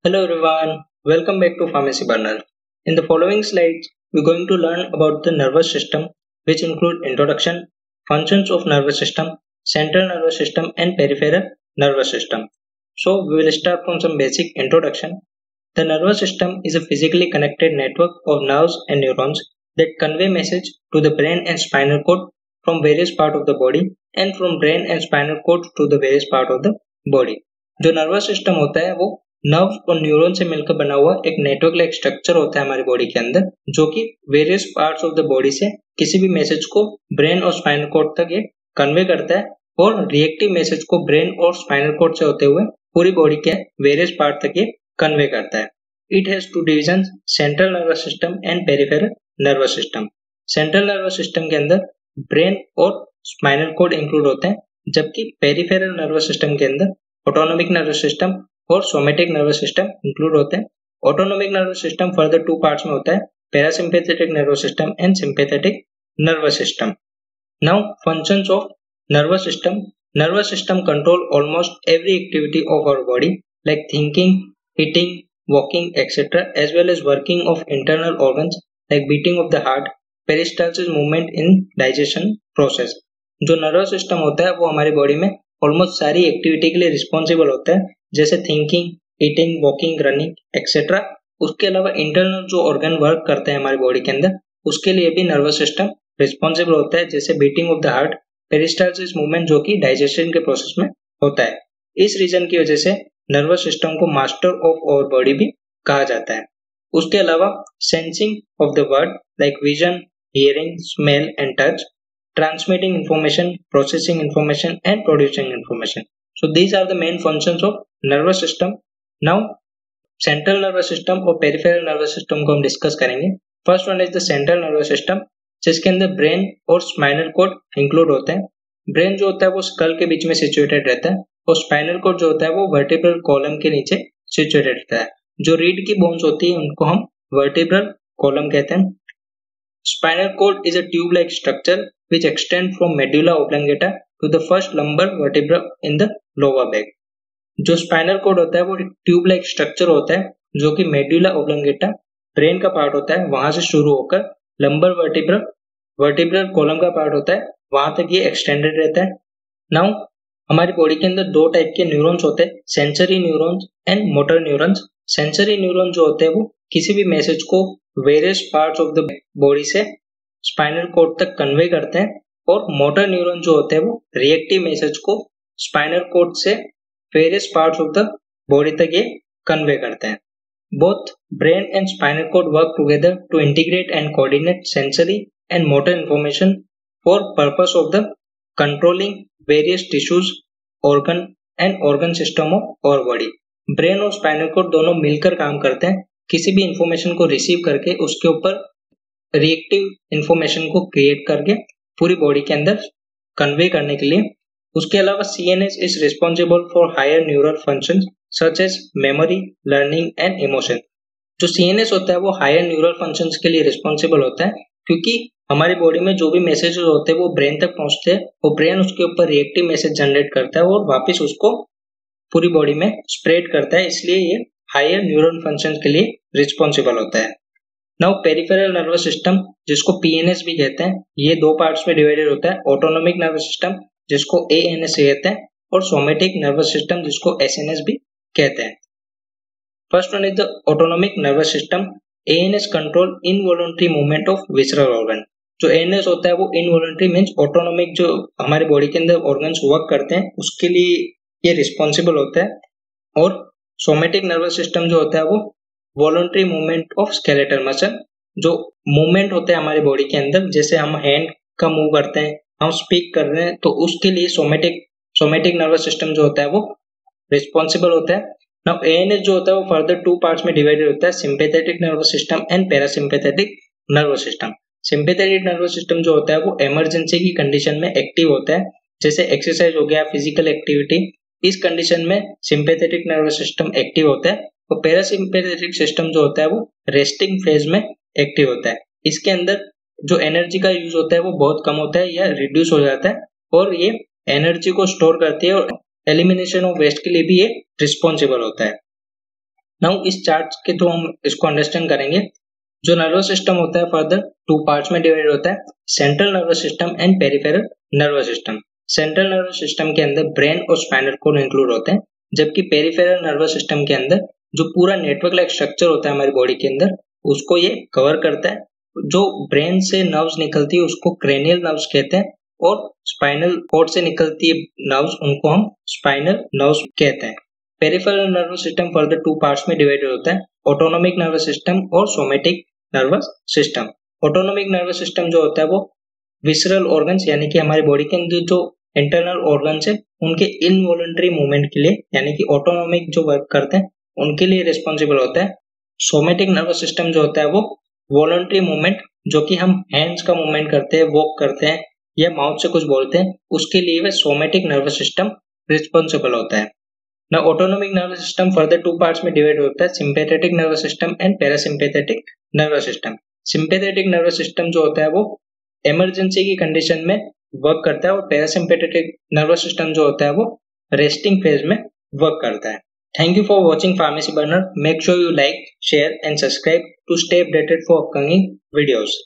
Hello everyone, welcome back to Pharmacy Burnal. In the following slides, we're going to learn about the nervous system, which include introduction, functions of nervous system, central nervous system and peripheral nervous system. So we will start from some basic introduction. The nervous system is a physically connected network of nerves and neurons that convey message to the brain and spinal cord from various parts of the body and from brain and spinal cord to the various part of the body. जो nervous system होता है वो nerve और neuron से मिलकर बना हुआ एक नेटवर्क लाइक स्ट्रक्चर होता है हमारी बॉडी के अंदर, जो कि various parts of the body से किसी भी मैसेज को ब्रेन और स्पाइनल कॉर्ड तक ये कन्वे करता है और रिएक्टिव मैसेज को ब्रेन और स्पाइनल कॉर्ड से होते हुए पूरी बॉडी के वेरियस पार्ट तक ये कन्वे करता है. It has two division, central nervous system and peripheral nervous system. Central nervous system के अंदर ब्रेन और स्पाइनल कॉर्ड इंक्लूड होते हैं, जबकि पेरिफेरल नर्वस सिस्टम के अंदर ऑटोनोमिक नर्वस सिस्टम और सोमेटिक नर्वस सिस्टम इंक्लूड होते हैं. Autonomic nervous system further two parts में होता है, parasympathetic nervous system and sympathetic nervous system. Now functions of nervous system. Nervous system control almost every activity of our body like thinking, eating, walking etcetera, as well as working of internal organs like beating of the heart, peristalsis movement in digestion process. जो nervous system होता है वो हमारी body में almost सारी activity के लिए responsible होता है, जैसे thinking, eating, walking, running etcetera. उसके अलावा इंटरनल जो ऑर्गन वर्क करते हैं हमारी बॉडी के अंदर, उसके लिए भी नर्वस सिस्टम रिस्पॉन्सिबल होता है, जैसे beating of the heart, peristalsis movement जो कि डाइजेशन के प्रोसेस में होता है. इस रीजन की वजह से नर्वस सिस्टम को मास्टर ऑफ आवर बॉडी भी कहा जाता है. उसके अलावा sensing of the world like vision, hearing, smell and touch, transmitting information, processing information and producing information. So these are the main functions of nervous system. Now central nervous system और peripheral nervous system को हम discuss करेंगे. First one is the central nervous system, जिसके अंदर brain और spinal cord include होते हैं. Brain जो होता है वो स्कल के बीच में सिचुएटेड रहता है और स्पाइनल कॉर्ड जो होता है वो वर्टिब्रल कॉलम के नीचे सिचुएटेड रहता है. जो रीढ़ की बोन्स होती है उनको हम वर्टिब्रल कॉलम कहते हैं. Spinal cord is a tube-like structure which extends from medulla oblongata to the first lumbar vertebra in the lower back. जो स्पाइनल कोड होता है वो ट्यूब लाइक स्ट्रक्चर होता है, जो कि मेड्यूला ओब्लोंगेटा ब्रेन का पार्ट होता है, वहां से शुरू होकर लंबर वर्टिब्रल कॉलम का पार्ट होता है, वहां तक ये एक्सटेंडेड रहता है. नाउ हमारी बॉडी के अंदर दो टाइप के न्यूरॉन्स होते हैं, sensory neurons and motor neurons. Sensory neuron जो होते हैं वो किसी भी मैसेज को various parts of the body से स्पाइनल कोड तक कन्वे करते हैं, और मोटर न्यूरॉन जो होते हैं वो रिएक्टिव मैसेज को स्पाइनल कोड से various parts of the body तक ये कन्वे करते हैं. Both brain and spinal cord work together to integrate and coordinate sensory and motor information for purpose of the controlling various tissues, organ and organ system of our body. Brain और spinal cord दोनों मिलकर काम करते हैं किसी भी information को receive करके उसके ऊपर रिएक्टिव इंफॉर्मेशन को क्रिएट करके पूरी बॉडी के अंदर कन्वे करने के लिए. उसके अलावा CNS is responsible for higher neural functions such as memory, learning and emotion. जो सीएनएस होता है वो हायर न्यूरल फंक्शंस के लिए रिस्पॉन्सिबल होता है, क्योंकि हमारी बॉडी में जो भी मैसेजेस होते हैं वो ब्रेन तक पहुंचते हैं और ब्रेन उसके ऊपर रिएक्टिव मैसेज जनरेट करता है और वापस उसको पूरी बॉडी में स्प्रेड करता है, इसलिए ये हायर न्यूरल फंक्शंस के लिए रिस्पॉन्सिबल होता है. नाउ पेरिफेरल नर्वस सिस्टम, जिसको पीएनएस भी कहते हैं, ये दो पार्ट्स में डिवाइडेड होता है. ऑटोनोमिक नर्वस सिस्टम जिसको एएनएस कहते हैं और सोमेटिक नर्वस सिस्टम जिसको एसएनएस भी कहते हैं. First one is the autonomic nervous system. ANS control involuntary movement of visceral organ. जो एएनएस होता है वो इनवॉलंटरी मींस ऑटोनोमिक, जो हमारे बॉडी के अंदर ऑर्गन्स वर्क करते हैं उसके लिए ये रिस्पॉन्सिबल होता है. और सोमेटिक नर्वस सिस्टम जो होता है वो voluntary movement of skeletal muscle. जो मूवमेंट होते हैं हमारी बॉडी के अंदर, जैसे हम हैंड का मूव करते हैं, हम स्पीक कर रहे हैं, तो उसके लिए सोमेटिक नर्वस सिस्टम जो होता है वो रिस्पॉन्सिबल होता है. नाउ एएनएस जो होता है वो फर्दर टू पार्ट्स में डिवाइडेड होता है, sympathetic nervous system and parasympathetic nervous system. Sympathetic nervous system जो होता है वो इमरजेंसी की कंडीशन में एक्टिव होता है, जैसे एक्सरसाइज हो गया, फिजिकल एक्टिविटी. इस कंडीशन में सिंपैथेटिक नर्वस सिस्टम एक्टिव होता है और पैरासिम्पैथेटिक सिस्टम जो होता है वो रेस्टिंग फेज में एक्टिव होता है. इसके अंदर जो एनर्जी का यूज होता है वो बहुत कम होता है या रिड्यूस हो जाता है, और ये एनर्जी को स्टोर करती है और एलिमिनेशन ऑफ वेस्ट के लिए भी ये रिस्पॉन्सिबल होता है. नाउ इस चार्ट के थ्रू हम इसको अंडरस्टैंड करेंगे। जो नर्वस सिस्टम होता है फर्दर 2 पार्ट्स में डिवाइड होता है, central nervous system and peripheral nervous system. Central nervous system के अंदर ब्रेन और स्पाइनल कोड इंक्लूड होते हैं, जबकि पेरिफेरल नर्वस सिस्टम के अंदर जो पूरा नेटवर्क लाइक स्ट्रक्चर होता है हमारी बॉडी के अंदर उसको ये कवर करता है। जो ब्रेन से नर्व्स निकलती है उसको क्रेनियल नर्व्स कहते हैं, और स्पाइनल कोड से निकलती है नर्व्स उनको हम स्पाइनल नर्व्स कहते हैं। Peripheral nervous system further 2 parts में डिवाइडेड होता है, ऑटोनोमिक नर्वस सिस्टम और somatic nervous system. Autonomic nervous system जो होता है वो विसरल ऑर्गन्स यानी कि हमारी बॉडी के अंदर जो इंटरनल ऑर्गन्स है उनके इनवॉलंटरी मूवमेंट के लिए यानी कि ऑटोनोमिक जो वर्क करते हैं उनके लिए रिस्पॉन्सिबल होता है। सोमेटिक नर्वस सिस्टम जो होता है वो वॉलंटरी मूवमेंट, जो कि हम हैंड्स का मूवमेंट करते हैं, वॉक करते हैं या माउथ से कुछ बोलते हैं, उसके लिए वह सोमेटिक नर्वस सिस्टम रिस्पॉन्सिबल होता है। ना autonomic nervous system further 2 parts में डिवाइड होता है, sympathetic nervous system and parasympathetic nervous system. Sympathetic nervous system जो होता है वो इमरजेंसी की कंडीशन में वर्क करता है, और पैरासिम्पैथेटिक नर्वस सिस्टम जो होता है वो रेस्टिंग फेज में वर्क करता है। Thank you for watching Pharmacy Burner. Make sure you like, share and subscribe to stay updated for upcoming videos.